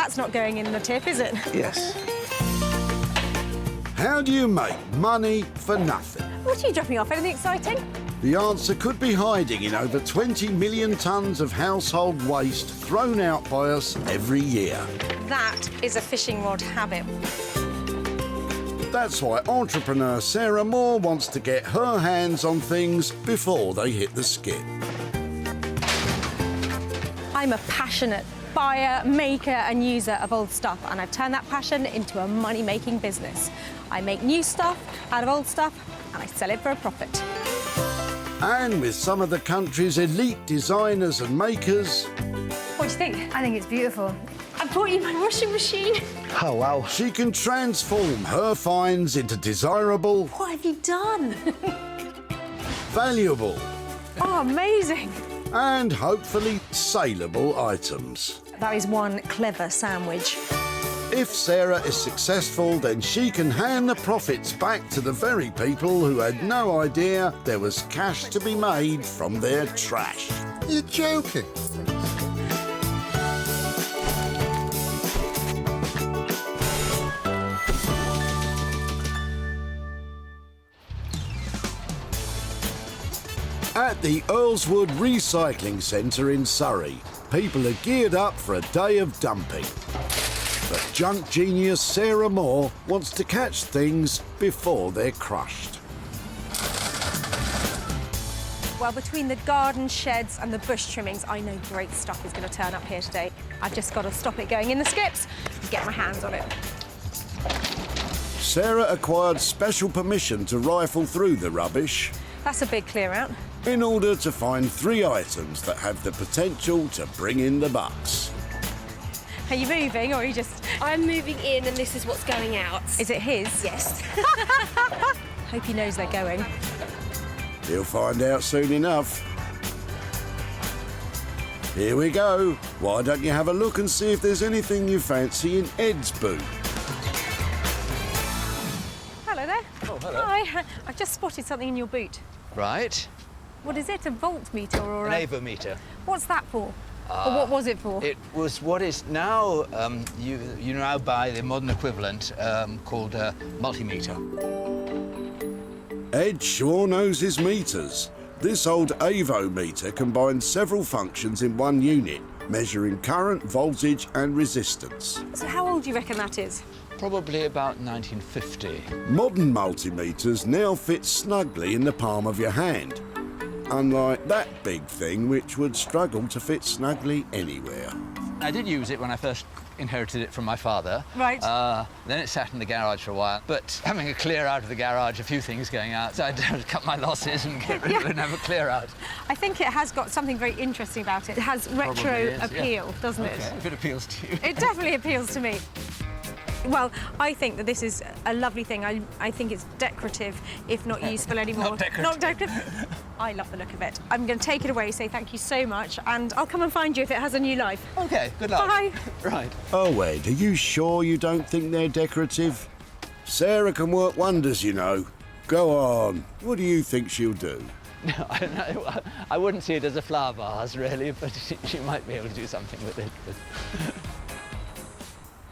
That's not going in the tip, is it? Yes. How do you make money for nothing? What are you dropping off? Anything exciting? The answer could be hiding in over 20 million tonnes of household waste thrown out by us every year. That is a fishing rod habit. That's why entrepreneur Sarah Moore wants to get her hands on things before they hit the skip. I'm a passionate buyer, maker and user of old stuff, and I've turned that passion into a money-making business. I make new stuff out of old stuff and I sell it for a profit. And with some of the country's elite designers and makers... What do you think? I think it's beautiful. I bought you my washing machine. Oh, wow. she can transform her finds into desirable, What have you done? valuable Oh, amazing. and hopefully saleable items. That is one clever sandwich. If Sarah is successful, then she can hand the profits back to the very people who had no idea there was cash to be made from their trash. You're joking. At the Earlswood Recycling Centre in Surrey, people are geared up for a day of dumping. But junk genius Sarah Moore wants to catch things before they're crushed. Well, between the garden sheds and the bush trimmings, I know great stuff is going to turn up here today. I've just got to stop it going in the skips and get my hands on it. Sarah acquired special permission to rifle through the rubbish That's a big clear out. in order to find 3 items that have the potential to bring in the bucks. Are you moving or are you just... I'm moving in and this is what's going out. Is it his? Yes. Hope he knows they're going. He'll find out soon enough. Here we go. Why don't you have a look and see if there's anything you fancy in Ed's boot? Hello there. Oh, hello. Hi. I've just spotted something in your boot. Right. What is it? A volt meter or An a... AVO Meter. What's that for? Or what was it for? It was what is now, you now buy the modern equivalent called Multimeter. Ed sure knows his meters. This old AVO meter combines several functions in one unit, measuring current, voltage and resistance. So how old do you reckon that is? Probably about 1950. Modern multimeters now fit snugly in the palm of your hand, unlike that big thing which would struggle to fit snugly anywhere. I did use it when I first inherited it from my father. Right. Then it sat in the garage for a while, but having a clear out of the garage, a few things going out, so I had to cut my losses and get rid of it and have a clear out. I think it has got something very interesting about it. It has retro is, appeal, yeah. doesn't Okay, it? if it appeals to you. It definitely appeals to me. Well, I think that this is a lovely thing. I think it's decorative, if not useful anymore. Not decorative. Not decorative. I love the look of it. I'm going to take it away, say thank you so much, and I'll come and find you if it has a new life. OK, good luck. Bye. Right. Oh, Ed, are you sure you don't think they're decorative? Sarah can work wonders, you know. Go on. What do you think she'll do? No, I wouldn't see it as a flower vase, really, but she might be able to do something with it.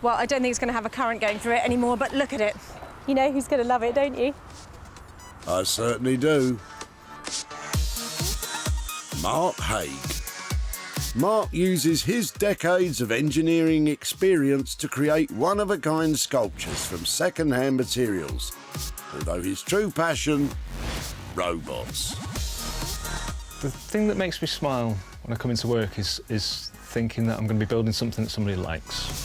Well, I don't think it's going to have a current going through it anymore, but look at it. You know who's going to love it, don't you? I certainly do. Mark Haig. Mark uses his decades of engineering experience to create one-of-a-kind sculptures from second-hand materials, although his true passion, robots. The thing that makes me smile when I come into work is thinking that I'm going to be building something that somebody likes.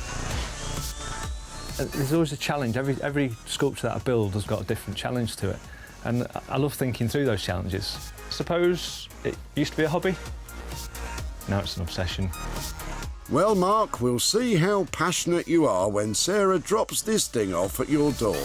There's always a challenge. Every sculpture that I build has got a different challenge to it, and I love thinking through those challenges. I suppose it used to be a hobby. Now it's an obsession. Well, Mark, we'll see how passionate you are when Sarah drops this thing off at your door.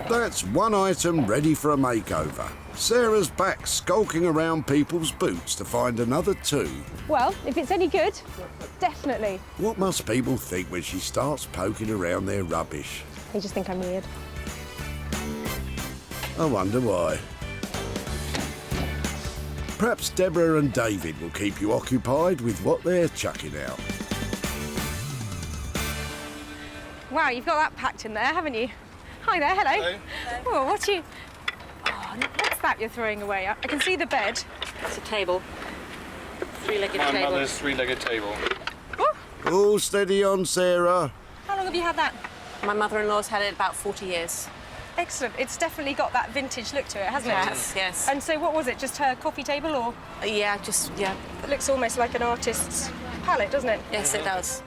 That's one item ready for a makeover. Sarah's back skulking around people's boots to find another 2. Well, if it's any good, definitely. What must people think when she starts poking around their rubbish? They just think I'm weird. I wonder why. Perhaps Deborah and David will keep you occupied with what they're chucking out. Wow, you've got that packed in there, haven't you? Hi there, hello. Hello. Oh, what's what's that you're throwing away? I can see the bed. It's a table. Three-legged My table. mother's three-legged table. All steady on, Sarah. How long have you had that? My mother-in-law's had it about 40 years. Excellent. It's definitely got that vintage look to it, hasn't it? Yes, yes. And so what was it, just her coffee table or? Yeah. It looks almost like an artist's palette, doesn't it? Yes, it does.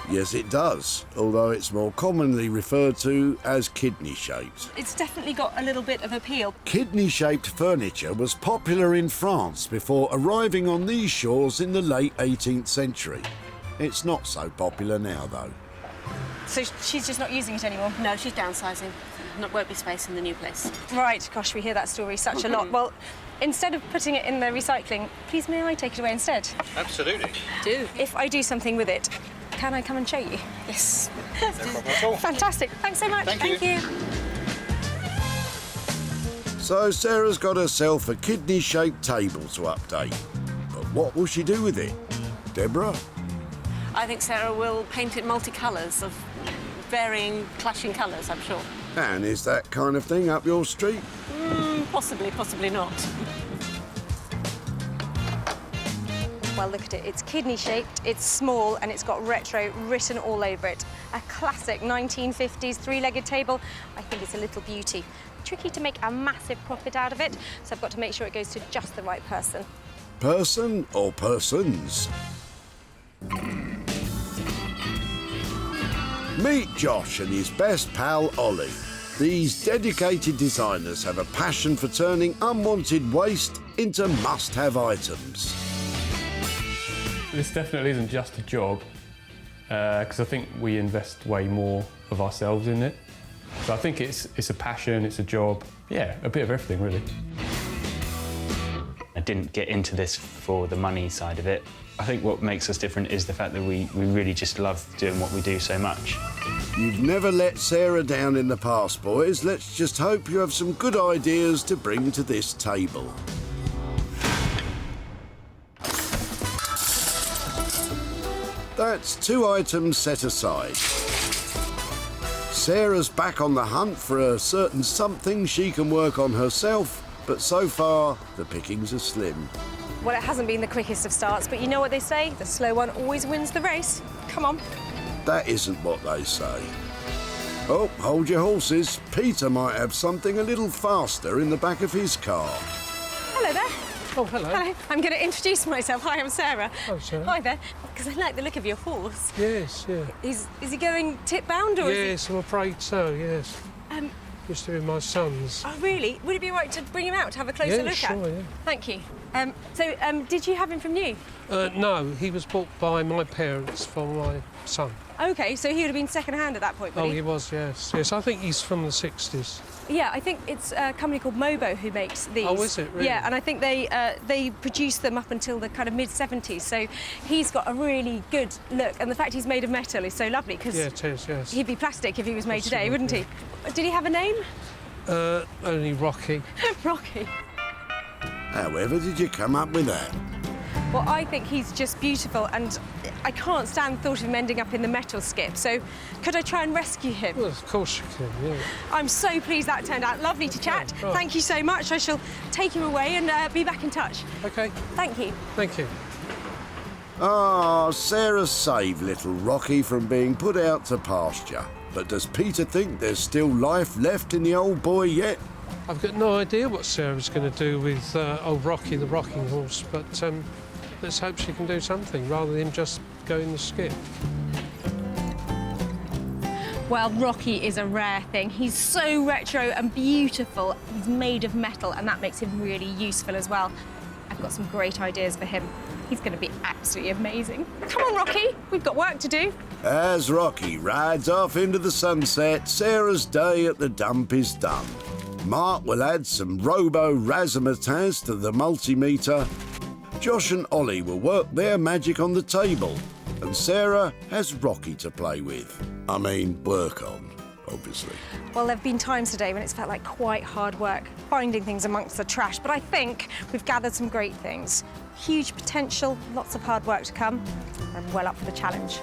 Yes, it does, although it's more commonly referred to as kidney-shaped. It's definitely got a little bit of appeal. Kidney-shaped furniture was popular in France before arriving on these shores in the late 18th century. It's not so popular now, though. So she's just not using it anymore? No, she's downsizing. Won't be space in the new place. Right, gosh, we hear that story such a lot. Well, instead of putting it in the recycling, please may I take it away instead? Absolutely. Do. If I do something with it, can I come and show you? Yes. No problem at all. Fantastic. Thanks so much. Thank you. So Sarah's got herself a kidney-shaped table to update. But what will she do with it? Deborah? I think Sarah will paint it multicolours of varying, clashing colours, I'm sure. And is that kind of thing up your street? Possibly, possibly not. Well, look at it. It's kidney-shaped, it's small, and it's got retro written all over it. A classic 1950s three-legged table. I think it's a little beauty. Tricky to make a massive profit out of it, so I've got to make sure it goes to just the right person. Person or persons? Meet Josh and his best pal Ollie. These dedicated designers have a passion for turning unwanted waste into must-have items. This definitely isn't just a job, because I think we invest way more of ourselves in it. So I think it's a passion, it's a job, yeah, a bit of everything really. I didn't get into this for the money side of it. I think what makes us different is the fact that we really just love doing what we do so much. You've never let Sarah down in the past, boys. Let's just hope you have some good ideas to bring to this table. That's 2 items set aside. Sarah's back on the hunt for a certain something she can work on herself, but so far, the pickings are slim. Well, it hasn't been the quickest of starts, but you know what they say? The slow one always wins the race. Come on. That isn't what they say. Oh, hold your horses. Peter might have something a little faster in the back of his car. Hello there. Oh, hello. Hello. I'm going to introduce myself. Hi, I'm Sarah. Oh, Sarah. Hi there. Because I like the look of your horse. Yes, yeah. Is he going tip-bound or Yes, I'm afraid so, yes. is he... Used to be my son's. Oh, really? Would it be right to bring him out to have a closer Yeah, look sure, at? yeah. Thank you. Did you have him from new? No, he was bought by my parents for my son. OK, so he would have been second-hand at that point, would Oh, he? he was, yes. Yes, I think he's from the 60s. Yeah, I think it's a company called Mobo who makes these. Oh, is it, really? Yeah, and I think they produced them up until the kind of mid-70s, so he's got a really good look, and the fact he's made of metal is so lovely, because Yeah, it is, yes. he'd be plastic if he was made today, Possibly, wouldn't he? Did he have a name? Only Rocky. Rocky. However did you come up with that? Well, I think he's just beautiful, and I can't stand the thought of him ending up in the metal skip, so could I try and rescue him? Well, of course you can, yeah. I'm so pleased that turned out. Lovely to chat. Right. Thank you so much. I shall take him away and be back in touch. OK, Thank you. thank you. Ah, Sarah saved little Rocky from being put out to pasture. But does Peter think there's still life left in the old boy yet? I've got no idea what Sarah's going to do with old Rocky, the rocking horse, but let's hope she can do something rather than just go in the skip. Well, Rocky is a rare thing. He's so retro and beautiful. He's made of metal, and that makes him really useful as well. I've got some great ideas for him. He's going to be absolutely amazing. Come on, Rocky. We've got work to do. As Rocky rides off into the sunset, Sarah's day at the dump is done. Mark will add some robo-razzmatazz to the multimeter. Josh and Ollie will work their magic on the table. And Sarah has Rocky to play with. I mean, work on. obviously. Well, there have been times today when it's felt like quite hard work finding things amongst the trash, but I think we've gathered some great things. Huge potential, lots of hard work to come. I'm well up for the challenge.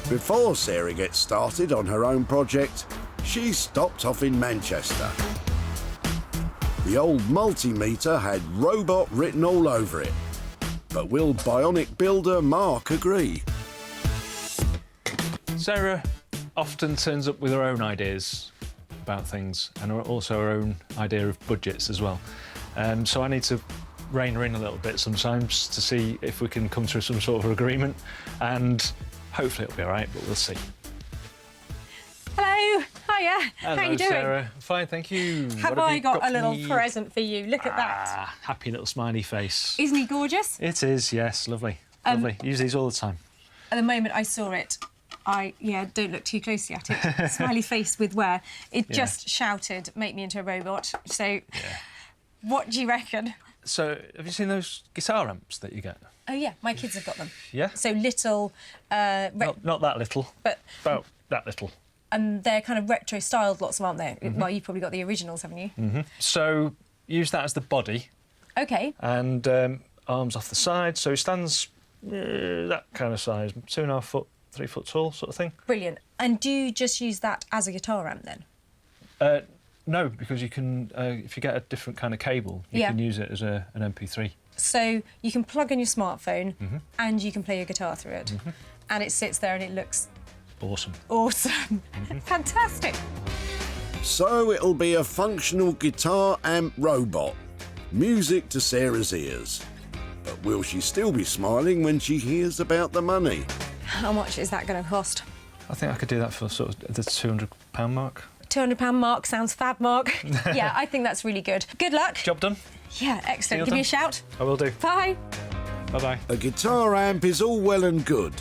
Before Sarah gets started on her own project, she stopped off in Manchester. The old Multimeter had robot written all over it. But will bionic builder Mark agree? Sarah often turns up with her own ideas about things and also her own idea of budgets as well. So I need to rein her in a little bit sometimes to see if we can come to some sort of agreement, and hopefully it'll be all right, but we'll see. Hello, hiya. Hello, How are you doing? Sarah. Fine, thank you. Have What I got a for little me? present for you? Look at that. Happy little smiley face. Isn't he gorgeous? It is, yes, lovely. Lovely. Use these all the time. At the moment I saw it, don't look too closely at it. Smiley face with wear. It just shouted, make me into a robot. So, what do you reckon? So, have you seen those guitar amps that you get? Oh yeah, my kids have got them. Yeah? So little, Not that little, but about that little. and they're kind of retro styled, lots of them, aren't they? Well, you've probably got the originals, haven't you? So, use that as the body Okay. and arms off the side, so he stands that kind of size, 2.5 foot, 3 foot tall sort of thing. Brilliant. And do you just use that as a guitar amp then? No, because you can, if you get a different kind of cable, you can use it as an MP3. So you can plug in your smartphone and you can play your guitar through it. And it sits there and it looks Awesome. awesome. Fantastic. So it'll be a functional guitar amp robot. Music to Sarah's ears. But will she still be smiling when she hears about the money? How much is that going to cost? I think I could do that for sort of the £200 mark. £200 Mark sounds fab, Mark. Yeah, I think that's really good. Good luck. Job done. Yeah, excellent. Deal Give me a done. shout. I will do. Bye. Bye-bye. A guitar amp is all well and good,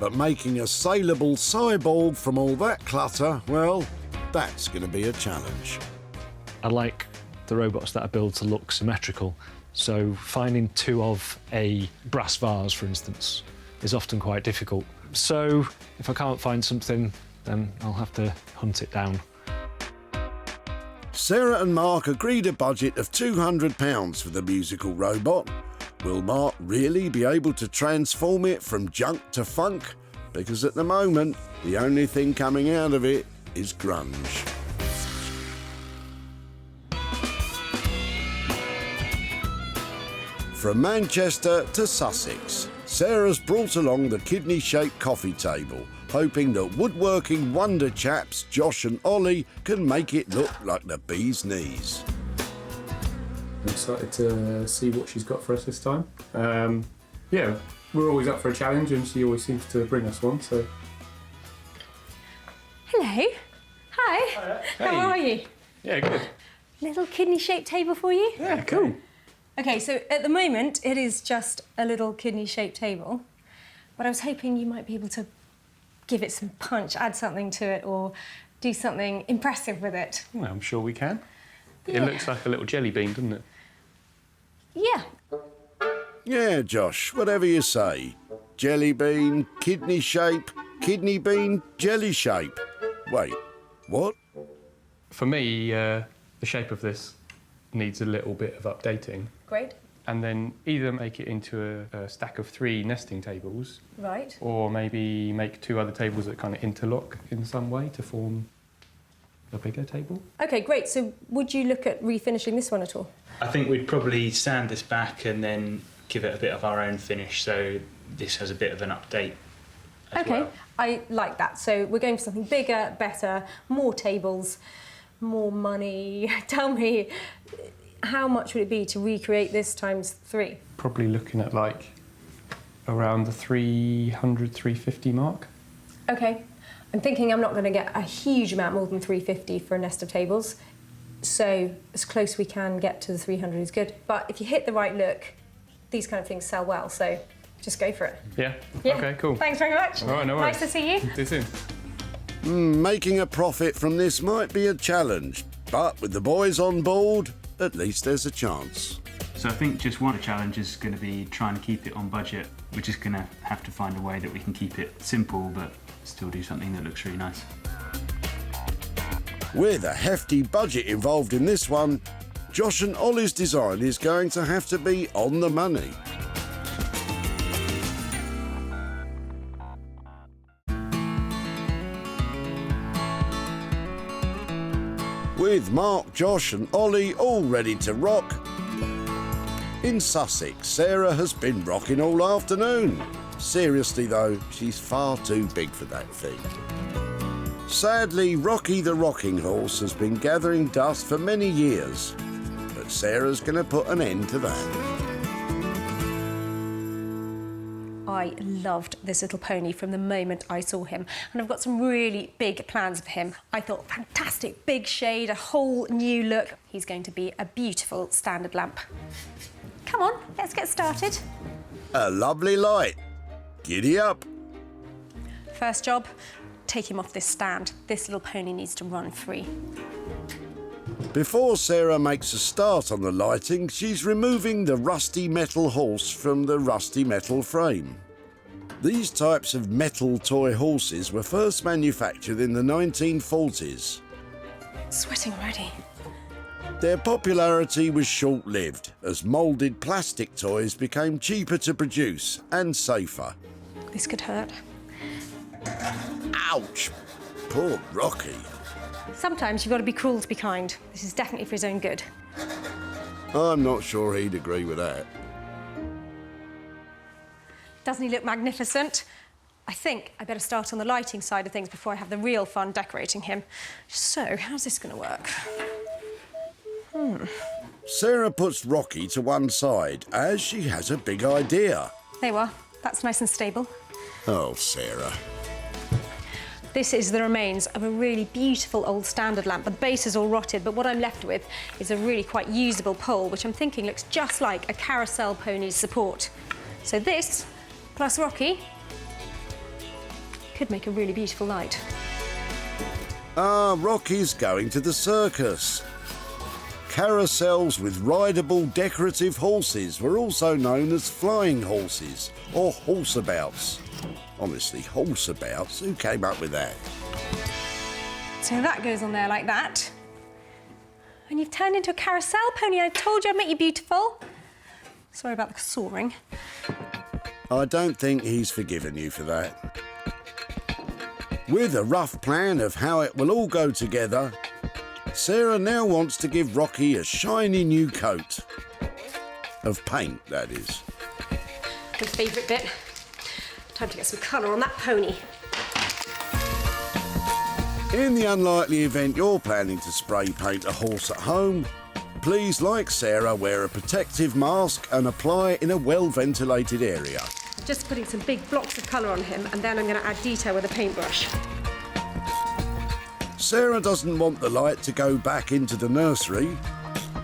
but making a saleable cyborg from all that clutter, well, that's going to be a challenge. I like the robots that I build to look symmetrical, so finding two of a brass vase, for instance, is often quite difficult. So if I can't find something, then I'll have to hunt it down. Sarah and Mark agreed a budget of £200 for the musical robot. Will Mark really be able to transform it from junk to funk? Because at the moment, the only thing coming out of it is grunge. From Manchester to Sussex, Sarah's brought along the kidney-shaped coffee table, hoping that woodworking wonder chaps Josh and Ollie can make it look like the bee's knees. I'm excited to see what she's got for us this time. Yeah, we're always up for a challenge and she always seems to bring us one, so... Hello. Hi. Hey. How are you? Yeah, good. Little kidney-shaped table for you? Yeah, cool. Okay, so at the moment, it is just a little kidney-shaped table, but I was hoping you might be able to give it some punch, add something to it, or do something impressive with it. Well, I'm sure we can. Yeah. It looks like a little jelly bean, doesn't it? Yeah. Yeah, Josh, whatever you say. Jelly bean, kidney shape, kidney bean, jelly shape. Wait, what? For me, the shape of this needs a little bit of updating. Great. And then either make it into a stack of 3 nesting tables, Right. or maybe make 2 other tables that kind of interlock in some way to form a bigger table. Okay, great. So would you look at refinishing this one at all? I think we'd probably sand this back and then give it a bit of our own finish, so this has a bit of an update as Okay, well. I like that. So we're going for something bigger, better, more tables, more money. Tell me, how much would it be to recreate this times 3? Probably looking at like around the 300, 350 mark. Okay, I'm thinking I'm not going to get a huge amount more than 350 for a nest of tables. So as close we can get to the 300 is good. But if you hit the right look, these kind of things sell well. So just go for it. Yeah? Yeah. Okay, cool. Thanks very much. All right, no worries. Nice to see you. See you soon. Making a profit from this might be a challenge, but with the boys on board, at least there's a chance. So I think just one challenge is going to be trying to keep it on budget. We're just going to have to find a way that we can keep it simple but still do something that looks really nice. With a hefty budget involved in this one, Josh and Ollie's design is going to have to be on the money. With Mark, Josh and Ollie all ready to rock, in Sussex, Sarah has been rocking all afternoon. Seriously though, she's far too big for that thing. Sadly, Rocky the rocking horse has been gathering dust for many years, but Sarah's going to put an end to that. I loved this little pony from the moment I saw him, and I've got some really big plans for him. I thought, fantastic, big shade, a whole new look. He's going to be a beautiful standard lamp. Come on, let's get started. A lovely light. Giddy up. First job, take him off this stand. This little pony needs to run free. Before Sarah makes a start on the lighting, she's removing the rusty metal horse from the rusty metal frame. These types of metal toy horses were first manufactured in the 1940s. Sweating already. Their popularity was short-lived, as moulded plastic toys became cheaper to produce and safer. This could hurt. Ouch! Poor Rocky. Sometimes you've got to be cruel to be kind. This is definitely for his own good. I'm not sure he'd agree with that. Doesn't he look magnificent? I think I better start on the lighting side of things before I have the real fun decorating him. So, how's this going to work? Sarah puts Rocky to one side, as she has a big idea. There you are. That's nice and stable. Oh, Sarah. This is the remains of a really beautiful old standard lamp. The base is all rotted, but what I'm left with is a really quite usable pole, which I'm thinking looks just like a Carousel pony's support. So this, plus Rocky, could make a really beautiful light. Ah, Rocky's going to the circus. Carousels with rideable decorative horses were also known as flying horses, or horseabouts. Honestly, horseabouts? Who came up with that? So that goes on there like that. And you've turned into a Carousel pony. I told you I'd make you beautiful. Sorry about the soaring. I don't think he's forgiven you for that. With a rough plan of how it will all go together, Sarah now wants to give Rocky a shiny new coat. Of paint, that is. My favourite bit. Time to get some colour on that pony. In the unlikely event you're planning to spray paint a horse at home, please, like Sarah, wear a protective mask and apply in a well-ventilated area. Just putting some big blocks of colour on him, and then I'm going to add detail with a paintbrush. Sarah doesn't want the light to go back into the nursery.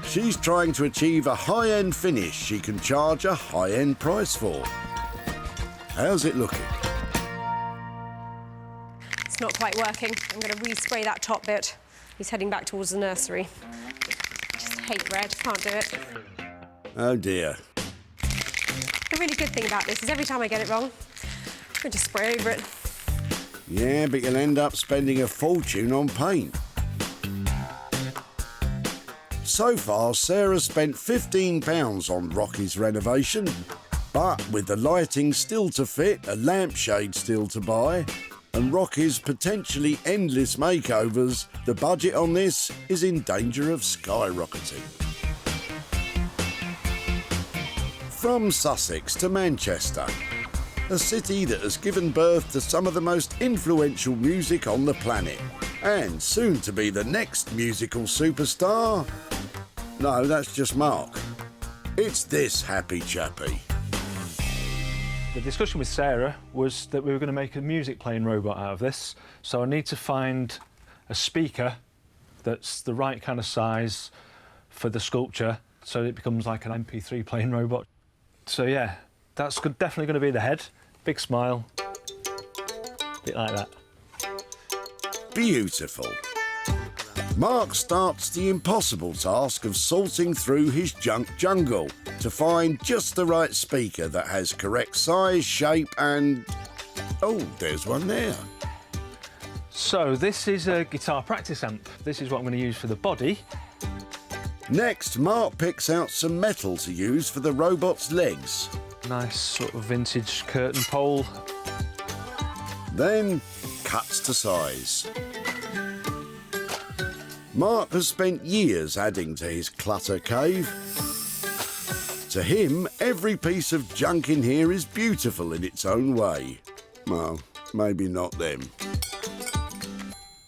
She's trying to achieve a high-end finish she can charge a high-end price for. How's it looking? It's not quite working. I'm going to respray that top bit. He's heading back towards the nursery. Just hate red, can't do it. Oh dear. The really good thing about this is every time I get it wrong, I just spray over it. Yeah, but you'll end up spending a fortune on paint. So far, Sarah's spent £15 on Rocky's renovation, but with the lighting still to fit, a lampshade still to buy, and Rocky's potentially endless makeovers, the budget on this is in danger of skyrocketing. From Sussex to Manchester, a city that has given birth to some of the most influential music on the planet, and soon to be the next musical superstar. No, that's just Mark. It's this happy chappy. The discussion with Sarah was that we were going to make a music playing robot out of this, so I need to find a speaker that's the right kind of size for the sculpture so it becomes like an MP3 playing robot. So yeah, that's definitely going to be the head. Big smile, bit like that. Beautiful. Mark starts the impossible task of sorting through his junk jungle to find just the right speaker that has correct size, shape and... oh, there's one there. So this is a guitar practice amp. This is what I'm going to use for the body. Next, Mark picks out some metal to use for the robot's legs. Nice sort of vintage curtain pole. Then cuts to size. Mark has spent years adding to his clutter cave. To him, every piece of junk in here is beautiful in its own way. Well, maybe not them.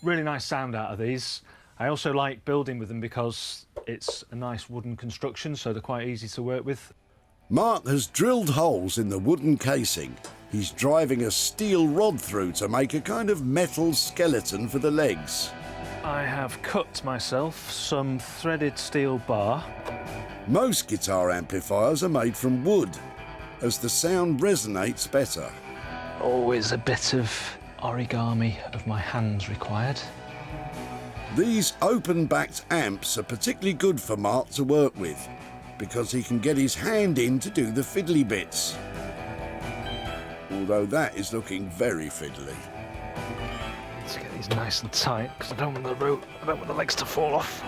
Really nice sound out of these. I also like building with them because it's a nice wooden construction, so they're quite easy to work with. Mark has drilled holes in the wooden casing. He's driving a steel rod through to make a kind of metal skeleton for the legs. I have cut myself some threaded steel bar. Most guitar amplifiers are made from wood, as the sound resonates better. Always a bit of origami of my hands required. These open-backed amps are particularly good for Mark to work with, because he can get his hand in to do the fiddly bits. Although that is looking very fiddly. Let's get these nice and tight, because I don't want the legs to fall off.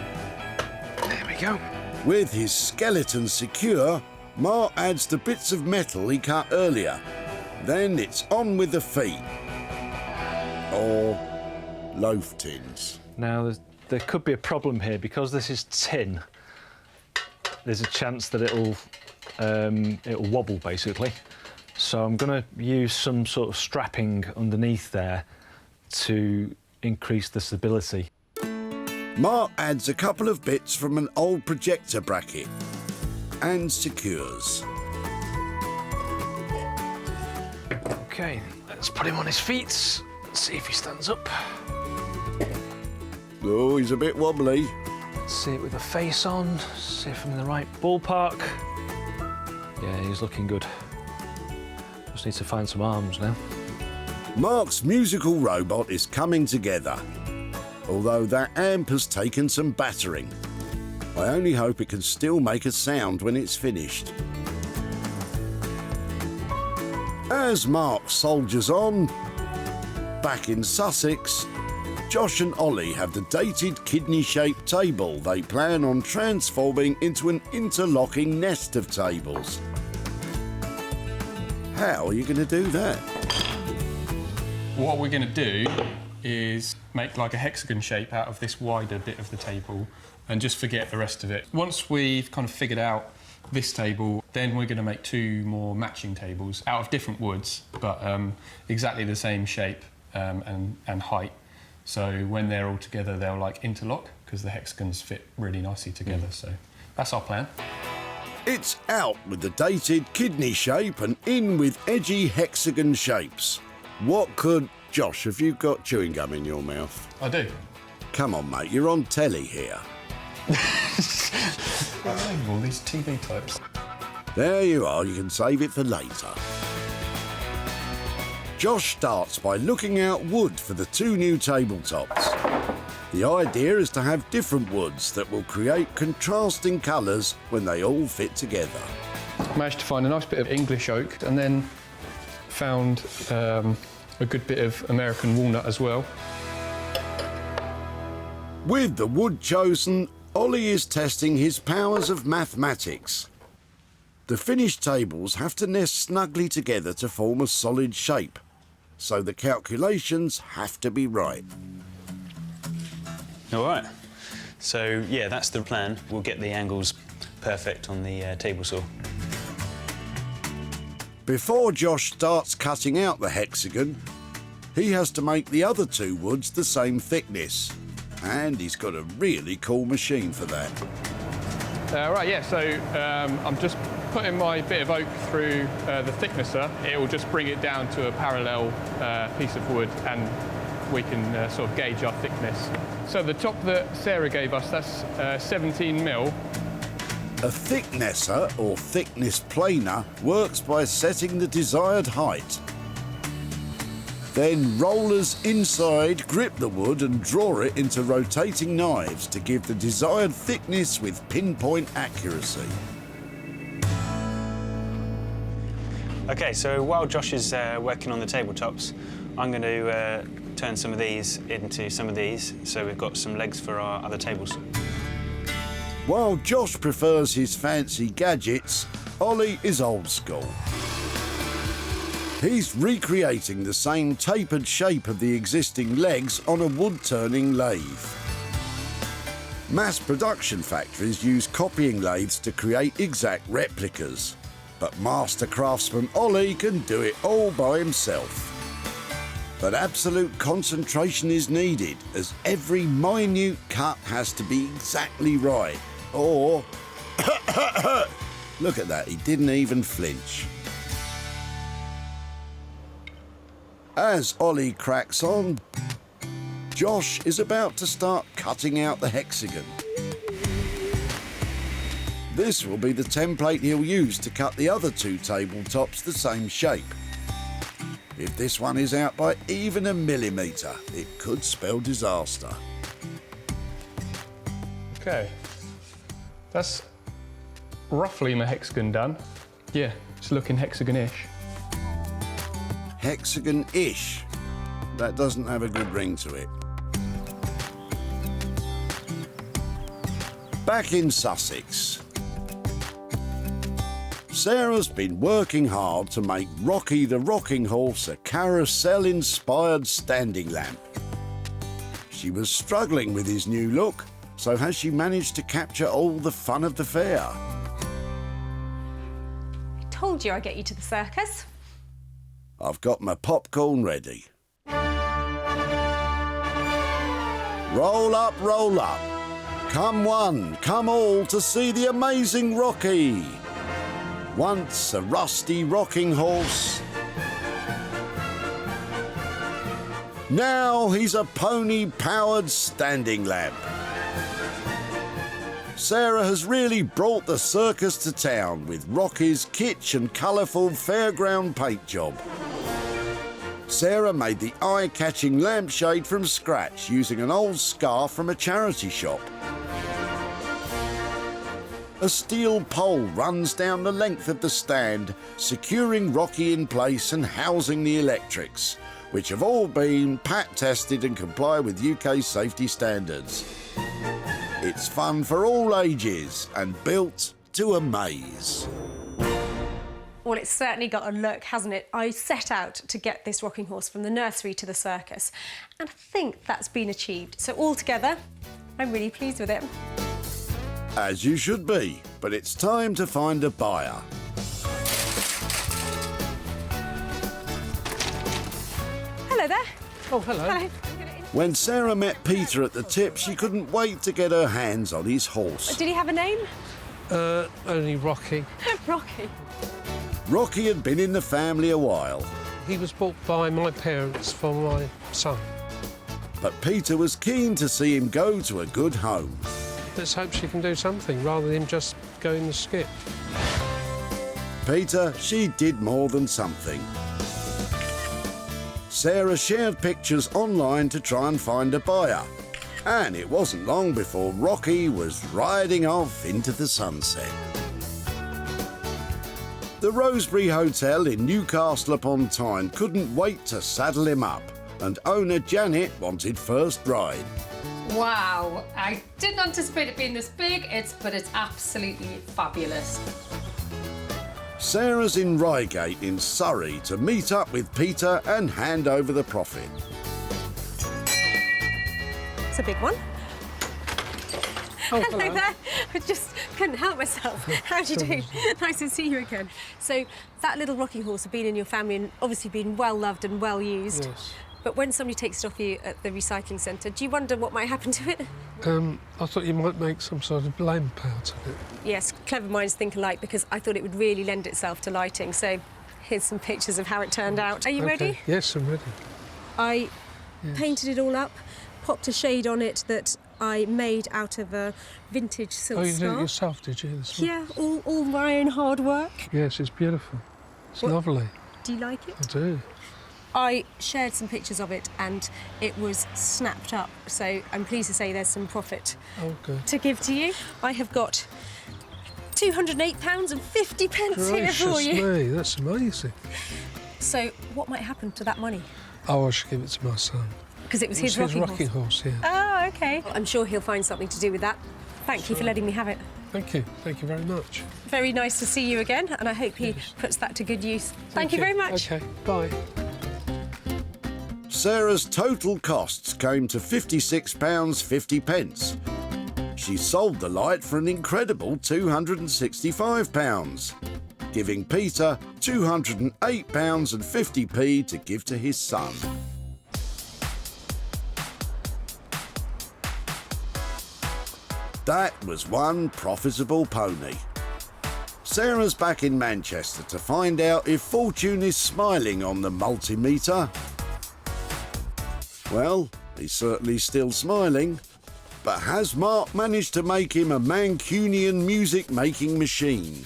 There we go. With his skeleton secure, Mark adds the bits of metal he cut earlier. Then it's on with the feet. Or loaf tins. Now, there could be a problem here. Because this is tin, there's a chance that it'll wobble, basically. So I'm going to use some sort of strapping underneath there to increase the stability. Mark adds a couple of bits from an old projector bracket and secures. OK, let's put him on his feet. Let's see if he stands up. Oh, he's a bit wobbly. Let's see it with the face on, see if I'm in the right ballpark. Yeah, he's looking good. Just need to find some arms now. Mark's musical robot is coming together, although that amp has taken some battering. I only hope it can still make a sound when it's finished. As Mark soldiers on, back in Sussex, Josh and Ollie have the dated kidney-shaped table they plan on transforming into an interlocking nest of tables. How are you going to do that? What we're going to do is make like a hexagon shape out of this wider bit of the table and just forget the rest of it. Once we've kind of figured out this table, then we're going to make two more matching tables out of different woods, but exactly the same shape and height. So when they're all together, they'll like interlock because the hexagons fit really nicely together. So that's our plan. It's out with the dated kidney shape and in with edgy hexagon shapes. What could... Josh, have you got chewing gum in your mouth? I do. Come on, mate, you're on telly here. All these TV types. There you are, you can save it for later. Josh starts by looking out wood for the two new tabletops. The idea is to have different woods that will create contrasting colours when they all fit together. Managed to find a nice bit of English oak and then found a good bit of American walnut as well. With the wood chosen, Ollie is testing his powers of mathematics. The finished tables have to nest snugly together to form a solid shape, so the calculations have to be right. All right. So, yeah, that's the plan. We'll get the angles perfect on the table saw. Before Josh starts cutting out the hexagon, he has to make the other two woods the same thickness. And he's got a really cool machine for that. Right, yeah, so I'm just putting my bit of oak through the thicknesser. It will just bring it down to a parallel piece of wood and we can sort of gauge our thickness. So the top that Sarah gave us, that's 17 mil. A thicknesser, or thickness planer, works by setting the desired height. Then rollers inside grip the wood and draw it into rotating knives to give the desired thickness with pinpoint accuracy. OK, so while Josh is working on the tabletops, I'm going to turn some of these into some of these, so we've got some legs for our other tables. While Josh prefers his fancy gadgets, Ollie is old school. He's recreating the same tapered shape of the existing legs on a wood-turning lathe. Mass production factories use copying lathes to create exact replicas, but master craftsman Ollie can do it all by himself. But absolute concentration is needed, as every minute cut has to be exactly right, or... Look at that, he didn't even flinch. As Ollie cracks on, Josh is about to start cutting out the hexagon. This will be the template he'll use to cut the other two tabletops the same shape. If this one is out by even a millimetre, it could spell disaster. OK, that's roughly my hexagon done. Yeah, it's looking hexagon-ish. Hexagon-ish. That doesn't have a good ring to it. Back in Sussex, Sarah's been working hard to make Rocky the rocking horse a Carousel-inspired standing lamp. She was struggling with his new look, so has she managed to capture all the fun of the fair? I told you I'd get you to the circus. I've got my popcorn ready. Roll up, roll up. Come one, come all to see the amazing Rocky. Once a rusty rocking horse, now he's a pony-powered standing lamp. Sarah has really brought the circus to town with Rocky's kitsch and colourful fairground paint job. Sarah made the eye-catching lampshade from scratch using an old scarf from a charity shop. A steel pole runs down the length of the stand, securing Rocky in place and housing the electrics, which have all been pat-tested and comply with UK safety standards. It's fun for all ages and built to amaze. Well, it's certainly got a look, hasn't it? I set out to get this rocking horse from the nursery to the circus, and I think that's been achieved. So altogether, I'm really pleased with it. As you should be, but it's time to find a buyer. Hello there. Oh, hello. Hello. When Sarah met Peter at the tip, she couldn't wait to get her hands on his horse. Did he have a name? Only Rocky. Rocky. Rocky had been in the family a while, He was bought by my parents for my son. but Peter was keen to see him go to a good home. Let's hope she can do something rather than just go in the skip. Peter, she did more than something. Sarah shared pictures online to try and find a buyer, and it wasn't long before Rocky was riding off into the sunset. The Rosebery Hotel in Newcastle upon Tyne couldn't wait to saddle him up, and owner Janet wanted first ride. Wow, I didn't anticipate it being this big, but it's absolutely fabulous. Sarah's in Reigate in Surrey to meet up with Peter and hand over the profit. It's a big one. Oh, Hello there. I just couldn't help myself. How do you do? Nice to see you again. So that little rocking horse had been in your family and obviously been well loved and well used. Yes. But when somebody takes it off you at the recycling centre, do you wonder what might happen to it? I thought you might make some sort of lamp out of it. Yes, clever minds think alike, because I thought it would really lend itself to lighting. So here's some pictures of how it turned out. Are you ready? Yes, I'm ready. I painted it all up, popped a shade on it that I made out of a vintage silk Oh, you did it scarf. yourself, did you? This one? Yeah, all my own hard work. Yes, it's beautiful. It's lovely. Do you like it? I do. I shared some pictures of it and it was snapped up, so I'm pleased to say there's some profit Oh, good. to give to you. I have got £208.50 here for Gracious you. me, that's amazing. So what might happen to that money? Oh, I should give it to my son. Because it was It's his rocking horse, yeah. Oh, OK. I'm sure he'll find something to do with that. Thank you for letting me have it. Thank you very much. Very nice to see you again, and I hope he puts that to good use. Thank you very much. OK, bye. Sarah's total costs came to £56.50. She sold the light for an incredible £265, giving Peter £208.50 to give to his son. That was one profitable pony. Sarah's back in Manchester to find out if fortune is smiling on the Multimeter. Well, he's certainly still smiling. But has Mark managed to make him a Mancunian music-making machine?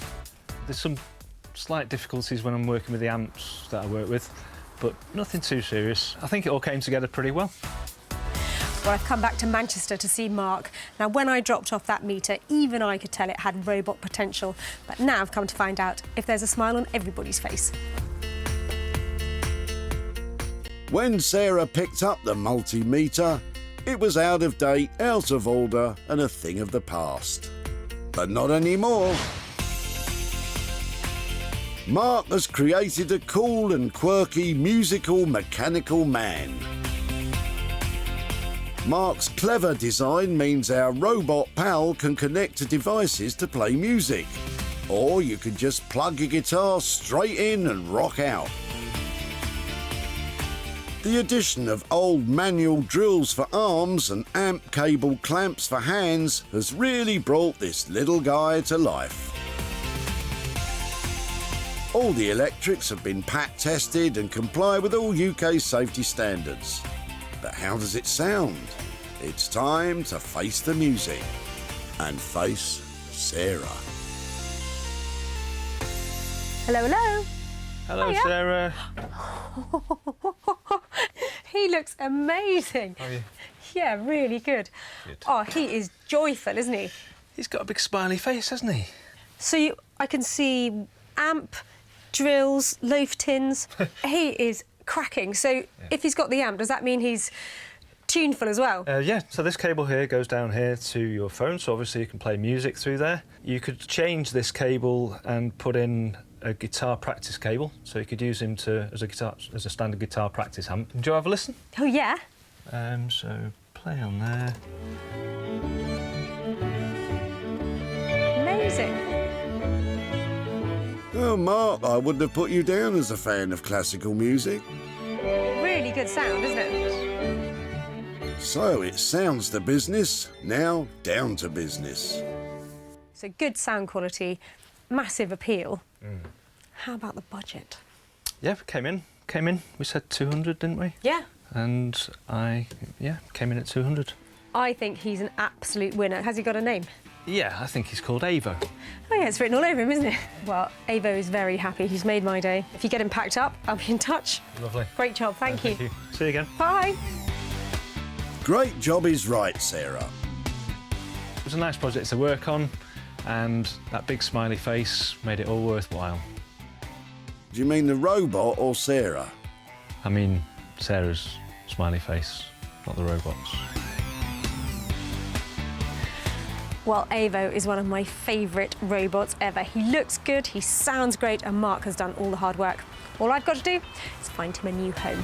There's some slight difficulties when I'm working with the amps that I work with, but nothing too serious. I think it all came together pretty well. Well, I've come back to Manchester to see Mark. Now, when I dropped off that meter, even I could tell it had robot potential. But now I've come to find out if there's a smile on everybody's face. When Sarah picked up the Multimeter, it was out of date, out of order, and a thing of the past. But not anymore. Mark has created a cool and quirky musical mechanical man. Mark's clever design means our robot pal can connect to devices to play music. Or you can just plug your guitar straight in and rock out. The addition of old manual drills for arms and amp cable clamps for hands has really brought this little guy to life. All the electrics have been pack tested and comply with all UK safety standards. But how does it sound? It's time to face the music and face Sarah. Hello, hello. Hello, Hiya. Sarah. He looks amazing. How are you? Yeah, really good. Oh, he is joyful, isn't he? He's got a big smiley face, hasn't he? So I can see amp, drills, loaf tins. He is cracking. So if he's got the amp, does that mean he's tuneful as well? Yeah, so this cable here goes down here to your phone, so obviously you can play music through there. You could change this cable and put in a guitar practice cable, so you could use him as a standard guitar practice amp. Do you have a listen? Oh, yeah. So play on there. Amazing. Oh, Mark, I wouldn't have put you down as a fan of classical music. Really good sound, isn't it? So it sounds the business, now down to business. So good sound quality, massive appeal. How about the budget? Yeah, came in. We said 200, didn't we? Yeah. And came in at 200. I think he's an absolute winner. Has he got a name? Yeah, I think he's called AVO. Oh, yeah, it's written all over him, isn't it? Well, AVO is very happy. He's made my day. If you get him packed up, I'll be in touch. Lovely. Great job, thank you. Thank you. See you again. Bye. Great job is right, Sarah. It was a nice project to work on, and that big smiley face made it all worthwhile. Do you mean the robot or Sarah? I mean, Sarah's smiley face, not the robot's. Well, AVO is one of my favourite robots ever. He looks good, he sounds great, and Mark has done all the hard work. All I've got to do is find him a new home.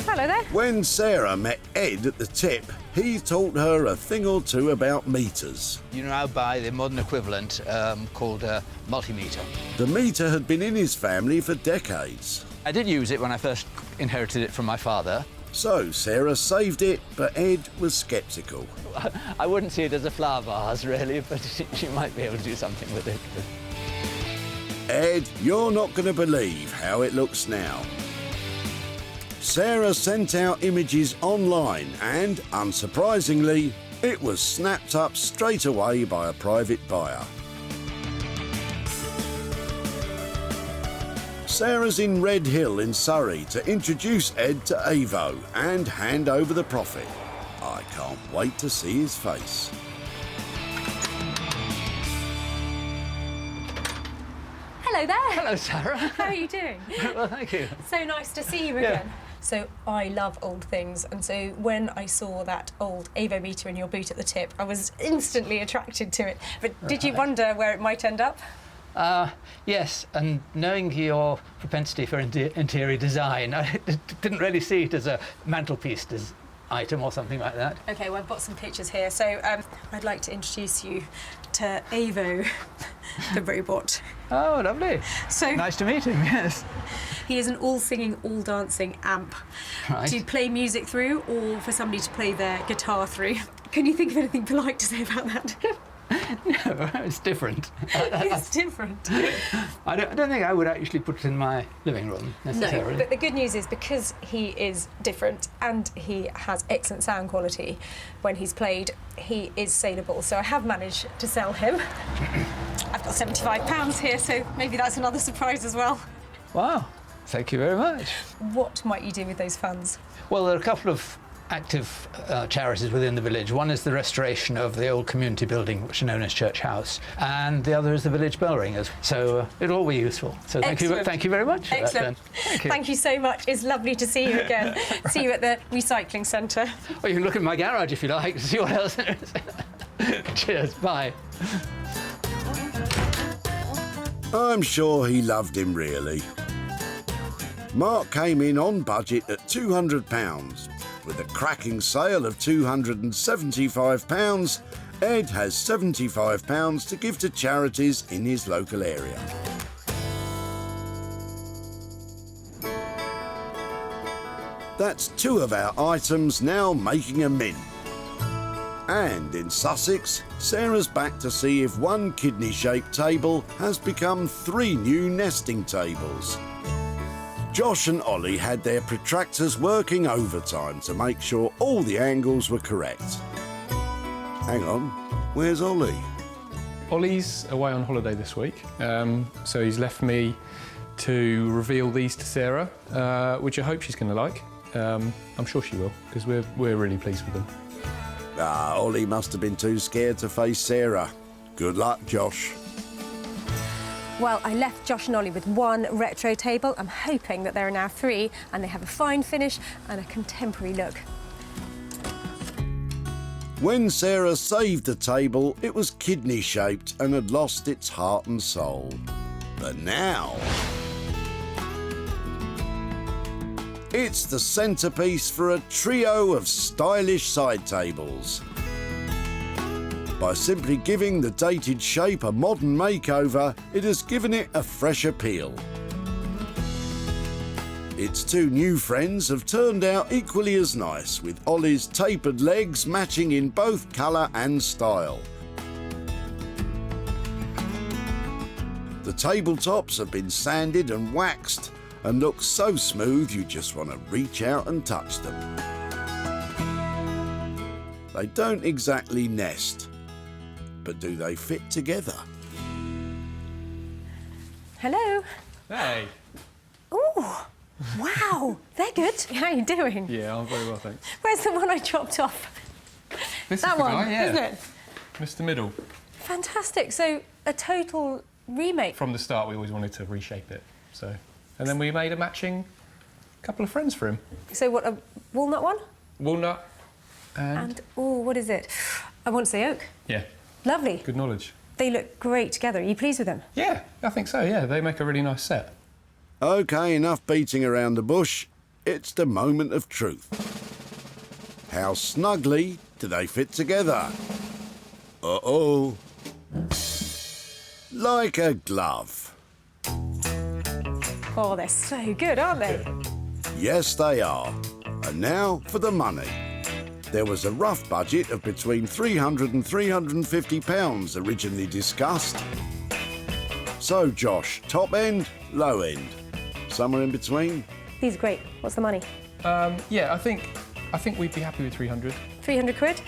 Hello there. When Sarah met Ed at the tip, he taught her a thing or two about meters. You now buy the modern equivalent called a Multimeter. The meter had been in his family for decades. I did use it when I first inherited it from my father. So Sarah saved it, but Ed was sceptical. I wouldn't see it as a flower vase, really, but she might be able to do something with it. Ed, you're not going to believe how it looks now. Sarah sent out images online and, unsurprisingly, it was snapped up straight away by a private buyer. Sarah's in Red Hill in Surrey to introduce Ed to AVO and hand over the profit. I can't wait to see his face. Hello there. Hello, Sarah. How are you doing? Well, thank you. So nice to see you again. So I love old things, and so when I saw that old AVO meter in your boot at the tip, I was instantly attracted to it. But did you wonder where it might end up? Yes, and knowing your propensity for interior design, I didn't really see it as a mantelpiece item or something like that. OK, well, I've got some pictures here. So I'd like to introduce you to AVO, the robot. Oh, lovely. So nice to meet him, yes. He is an all-singing, all-dancing amp. Right. To play music through or for somebody to play their guitar through. Can you think of anything polite to say about that? No, it's different. It's different. I don't think I would actually put it in my living room, necessarily. No, but the good news is because he is different and he has excellent sound quality when he's played, he is saleable. So I have managed to sell him. I've got £75 here, so maybe that's another surprise as well. Wow, thank you very much. What might you do with those funds? Well, there are a couple of active charities within the village. One is the restoration of the old community building, which is known as Church House, and the other is the village bell ringers. So it'll all be useful. So thank you very much for that, then. Thank you so much. It's lovely to see you again. See you at the recycling centre. Well, you can look in my garage if you like to see what else there is. Cheers, bye. I'm sure he loved him, really. Mark came in on budget at £200. With a cracking sale of £275, Ed has £75 to give to charities in his local area. That's 2 of our items now making a mint. And in Sussex, Sarah's back to see if one kidney-shaped table has become 3 new nesting tables. Josh and Ollie had their protractors working overtime to make sure all the angles were correct. Hang on, where's Ollie? Ollie's away on holiday this week, so he's left me to reveal these to Sarah, which I hope she's going to like. I'm sure she will, because we're really pleased with them. Ollie must have been too scared to face Sarah. Good luck, Josh. Well, I left Josh and Ollie with 1 retro table. I'm hoping that there are now 3, and they have a fine finish and a contemporary look. When Sarah saved the table, it was kidney-shaped and had lost its heart and soul. But now it's the centrepiece for a trio of stylish side tables. By simply giving the dated shape a modern makeover, it has given it a fresh appeal. Its 2 new friends have turned out equally as nice, with Ollie's tapered legs matching in both colour and style. The tabletops have been sanded and waxed and look so smooth you just want to reach out and touch them. They don't exactly nest, but do they fit together? Hello. Hey. Oh, wow, they're good. How are you doing? Yeah, I'm very well, thanks. Where's the one I chopped off? This That is the one, guy, yeah. isn't it? Mr. Middle. Fantastic. So a total remake. From the start, we always wanted to reshape it, so. And then we made a matching couple of friends for him. So what, a walnut one? Walnut and oh, what is it? I want to say oak. yeah. Lovely. Good knowledge. They look great together. Are you pleased with them? Yeah, I think so, yeah. They make a really nice set. OK, enough beating around the bush. It's the moment of truth. How snugly do they fit together? Uh-oh. Like a glove. Oh, they're so good, aren't they? Yes, they are. And now for the money. There was a rough budget of between £300 and £350 originally discussed. So, Josh, top end, low end? Somewhere in between? These are great. What's the money? Yeah, I think we'd be happy with 300. 300 quid.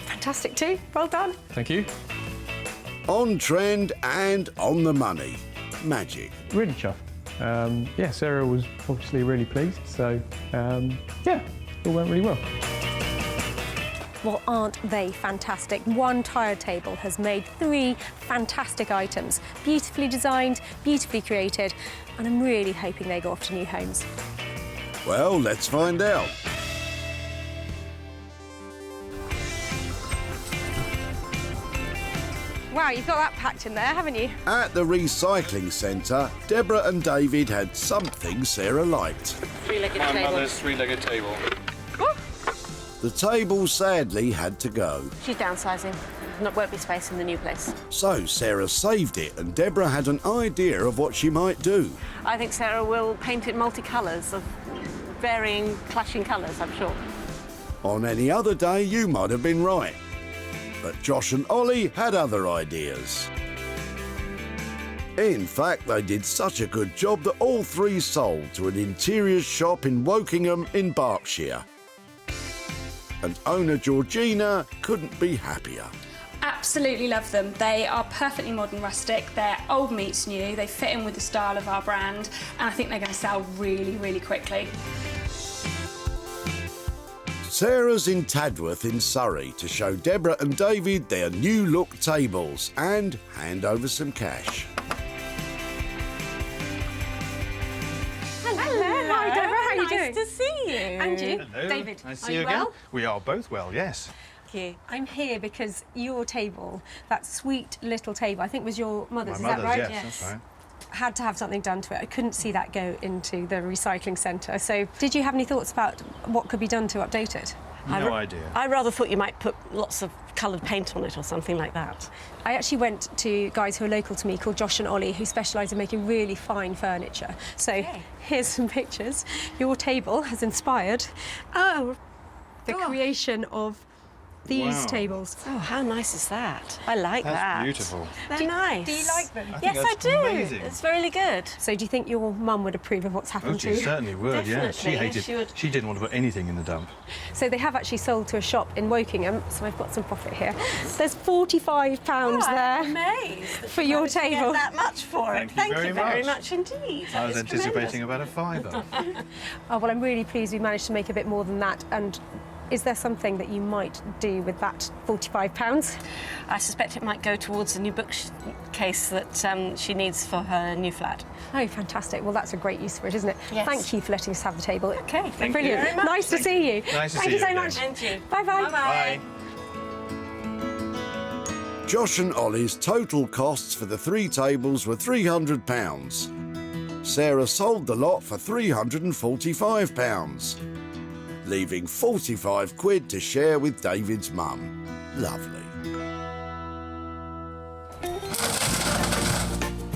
Fantastic too. Well done. Thank you. On trend and on the money. Magic. Really chuffed. yeah, Sarah was obviously really pleased, so yeah, it all went really well. Well, aren't they fantastic? One tire table has made 3 fantastic items, beautifully designed, beautifully created, and I'm really hoping they go off to new homes. Well, let's find out. Wow, you've got that packed in there, haven't you? At the recycling centre, Deborah and David had something Sarah liked. Three-legged My table. mother's three-legged table. The table sadly had to go. She's downsizing. Won't be space in the new place. So Sarah saved it and Deborah had an idea of what she might do. I think Sarah will paint it multicolours of varying, clashing colours, I'm sure. On any other day, you might have been right. But Josh and Ollie had other ideas. In fact, they did such a good job that all 3 sold to an interiors shop in Wokingham in Berkshire. And owner Georgina couldn't be happier. Absolutely love them. They are perfectly modern rustic. They're old meets new. They fit in with the style of our brand, and I think they're going to sell really, really quickly. Sarah's in Tadworth in Surrey to show Deborah and David their new look tables and hand over some cash. Hello. Hi, Deborah. How are you doing? Nice to see you. And you. Hello. David, Nice to are see you you again. well? We are both well, yes. Thank you. I'm here because your table, that sweet little table, I think was your mother's, My is that right? yes, that's right. Had to have something done to it. I couldn't see that go into the recycling centre. So did you have any thoughts about what could be done to update it? No idea. I rather thought you might put lots of coloured paint on it or something like that. I actually went to guys who are local to me called Josh and Ollie who specialise in making really fine furniture. So here's some pictures. Your table has inspired the creation of these tables. Oh, how nice is that? I like that. That's beautiful. They're nice. Do you like them? Yes, I do. Amazing. It's really good. So do you think your mum would approve of what's happened Oh, to she you? certainly would, yeah. She Definitely, hated. she would. She didn't want to put anything in the dump. So they have actually sold to a shop in Wokingham, so I've got some profit here. There's £45 there Amazed for your table. that much for it. Thank you very much indeed. I was It's anticipating tremendous. about a £5. Oh, well, I'm really pleased we managed to make a bit more than that. And is there something that you might do with that £45? I suspect it might go towards a new bookcase that she needs for her new flat. Oh, fantastic. Well, that's a great use for it, isn't it? Yes. Thank you for letting us have the table. Okay, thank Brilliant. you very much. Nice to see you. Nice to Thank see you so you much. again. And you. Bye-bye. Bye-bye. Josh and Ollie's total costs for the 3 tables were £300. Sarah sold the lot for £345, leaving 45 quid to share with David's mum. Lovely.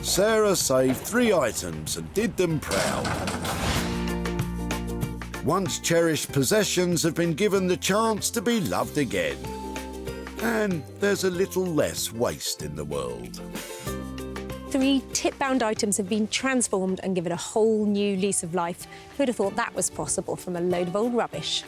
Sarah saved 3 items and did them proud. Once cherished possessions have been given the chance to be loved again. And there's a little less waste in the world. 3 tip-bound items have been transformed and given a whole new lease of life. Who'd have thought that was possible from a load of old rubbish?